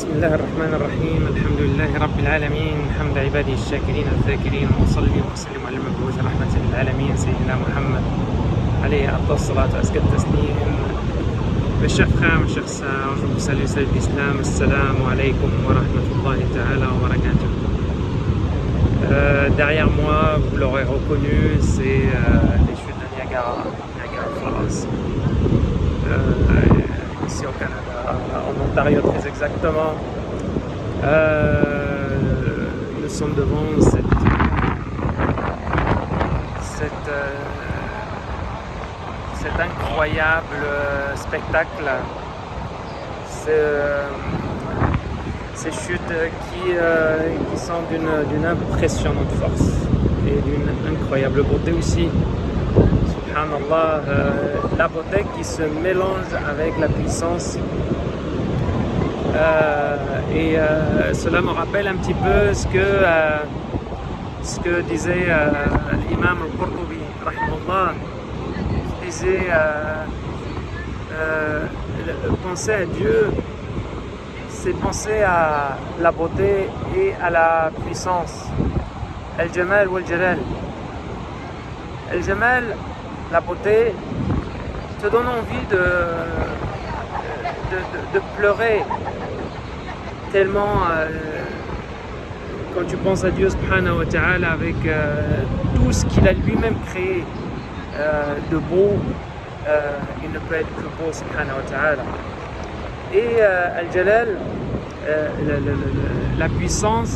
بسم الله الرحمن الرحيم الحمد لله رب العالمين حمد عباده الشاكرين الذاكرين وصلي وسلم على المبعوث رحمة للعالمين سيدنا محمد عليه أفضل الصلاة وأزكى التسليم. Mes chers frères, mes chères sœurs, je vous salue, salut l'islam, assalamu alaikum wa rahmatullahi ta'ala wa barakatuh. Derrière moi, vous l'aurez reconnu, c'est les chutes de Niagara Falls. Ici au Canada, en Ontario très exactement. Nous sommes devant cet incroyable spectacle, ces chutes qui sont d'une impressionnante force et d'une incroyable beauté aussi. Subhanallah, la beauté qui se mélange avec la puissance. Cela me rappelle un petit peu ce que disait l'imam al-Qurtubi, rahimahullah. Il disait penser à Dieu, c'est penser à la beauté et à la puissance. Al-Jamal wal-Jalal. Al-Jamal, la beauté, te donne envie de pleurer tellement quand tu penses à Dieu subhanahu wa ta'ala avec tout ce qu'il a lui-même créé de beau, il ne peut être que beau subhanahu wa ta'ala. Et Al-Jalal, la puissance,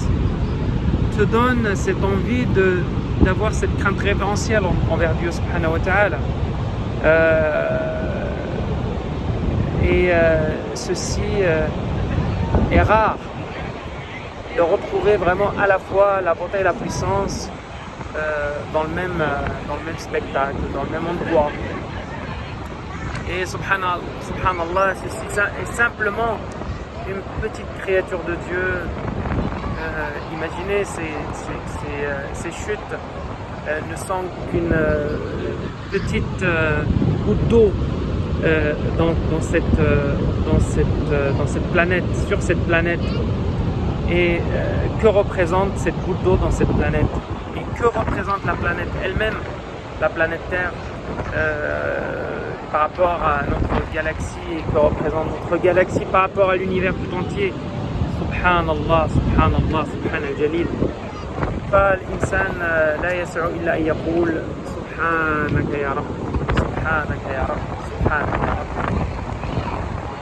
te donne cette envie d'avoir cette crainte révérentielle envers Dieu subhanahu wa ta'ala. Ceci est rare, de retrouver vraiment à la fois la beauté et la puissance dans le même spectacle, dans le même endroit. Et subhanallah, ceci est simplement une petite créature de Dieu. Imaginez ces chutes ne sont qu'une petite goutte d'eau dans cette planète, sur cette planète. Et que représente cette goutte d'eau dans cette planète? Et que représente la planète elle-même, la planète Terre, par rapport à notre galaxie, et que représente notre galaxie par rapport à l'univers tout entier? Subhanallah, subhanallah, subhanal jalil. فالإنسان لا يسع إلا أن يقول سبحانك يا رب سبحانك يا رب سبحانك يا رب.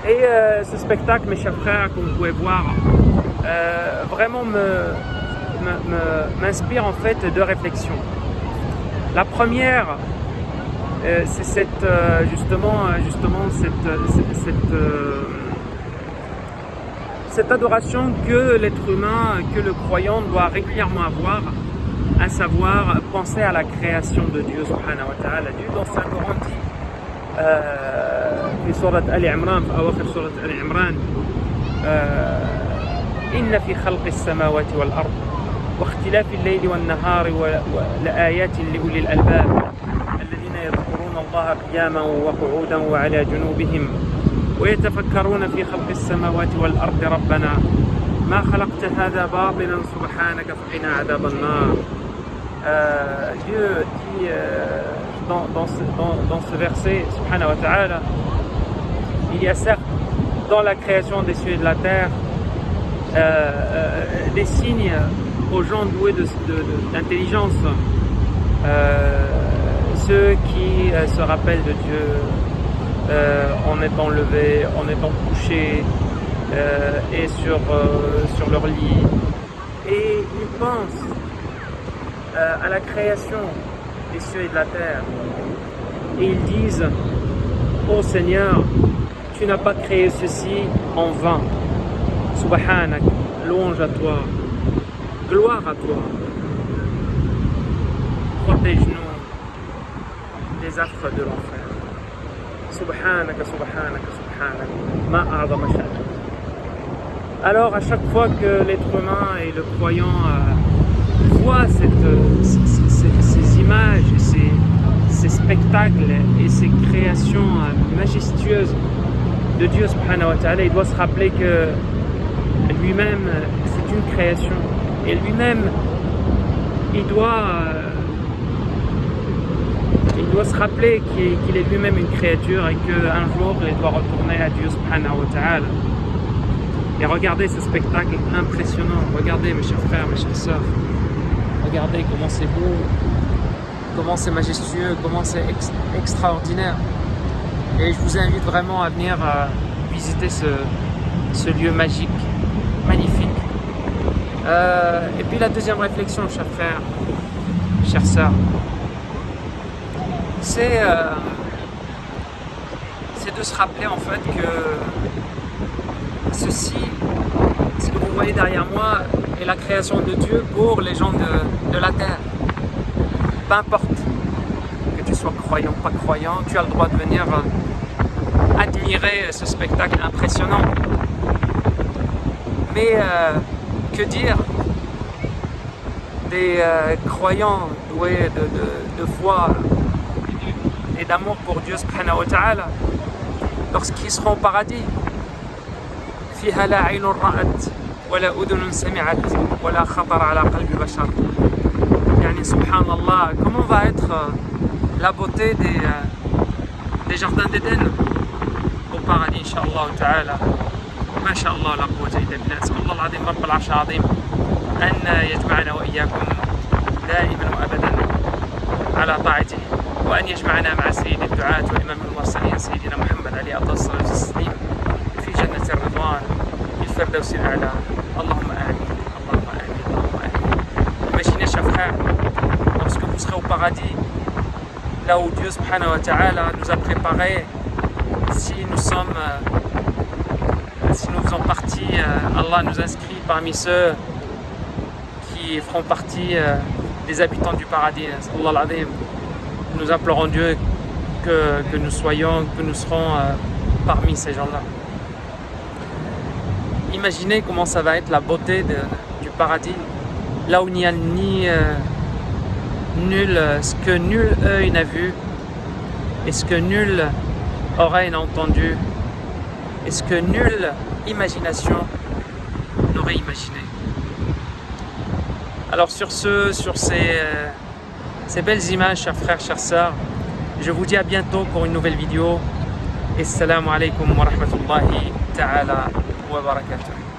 Et ce spectacle, mes chers frères, comme vous pouvez voir, vraiment m'inspire en fait deux réflexions. La première, c'est cette adoration que l'être humain, que le croyant doit régulièrement avoir, à savoir penser à la création de Dieu subhanahu wa ta'ala. Dieu dans sa Coran dit في سورة آل عمران في أواخر سورة آل عمران إن في خلق السماوات والأرض واختلاف الليل والنهار لآيات لأولي الألباب الذين يذكرون الله قياما وقعودا وعلى جنوبهم ويتفكرون في خلق السماوات والأرض ربنا ما خلقت هذا باطلا سبحانك فقنا عذاب النار. Dieu dit dans ce verset, subhanahu wa ta'ala, il y a certes dans la création des cieux et de la terre des signes aux gens doués d'intelligence, ceux qui se rappellent de Dieu en étant levés, en étant couchés et sur leur lit, et ils pensent à la création des cieux et de la terre, et ils disent: ô Seigneur, tu n'as pas créé ceci en vain. Subhanak, louange à toi, gloire à toi, protège-nous des affres de l'enfer. Subhanaka, subhanaka, subhanaka, ma a'zama sha'nak. Alors à chaque fois que l'être humain et le croyant voient ces images, ces spectacles et ces créations majestueuses de Dieu subhanahu wa ta'ala, il doit se rappeler que lui-même, c'est une création. Et lui-même, il doit se rappeler qu'il est lui-même une créature et qu'un jour, il doit retourner à Dieu subhanahu wa ta'ala. Et regardez ce spectacle impressionnant. Regardez, mes chers frères, mes chères sœurs. Regardez comment c'est beau, comment c'est majestueux, comment c'est extraordinaire. Et je vous invite vraiment à venir visiter ce lieu magique, magnifique. Et puis la deuxième réflexion, chers frères, chères sœurs, c'est de se rappeler en fait que ceci, ce que vous voyez derrière moi, est la création de Dieu pour les gens de la terre. Peu importe que tu sois croyant ou pas croyant, tu as le droit de venir admirer ce spectacle impressionnant. Mais que dire des croyants doués de foi et d'amour pour Dieu subhanahu wa ta'ala lorsqu'ils seront au paradis? فيها لا عين رأت ولا أذن سمعت ولا خطر على قلب بشر. Yani subhanallah, comment va être la beauté des jardins d'Éden au paradis inshallah ta'ala. ما شاء الله لا قوة إلا بالله. نسأل الله العظيم رب العرش العظيم أن يجمعنا وإياكم دائما وأبدا على طاعته، وأن يجمعنا مع سيد الدعاة وإمام المرسلين سيدنا محمد عليه أفضل الصلاة والتسليم في جنة الرضوان في الفردوس الأعلى. اللهم آمين، اللهم آمين، اللهم آمين. Imaginez, chers frères, lorsque vous serez au paradis, là où Dieu subhanahu wa ta'ala nous a préparé, si nous faisons partie, Allah nous inscrit parmi ceux qui feront partie des habitants du paradis. Allah al-Azim. Nous implorons Dieu que nous serons parmi ces gens-là. Imaginez comment ça va être la beauté du paradis, là où il n'y a ce que nul œil n'a vu, et ce que nulle oreille n'a entendu, et ce que nulle imagination n'aurait imaginé. Alors sur ces belles images, chers frères, chères sœurs, je vous dis à bientôt pour une nouvelle vidéo. Assalamu alaikum wa rahmatullahi ta'ala wa barakatuh.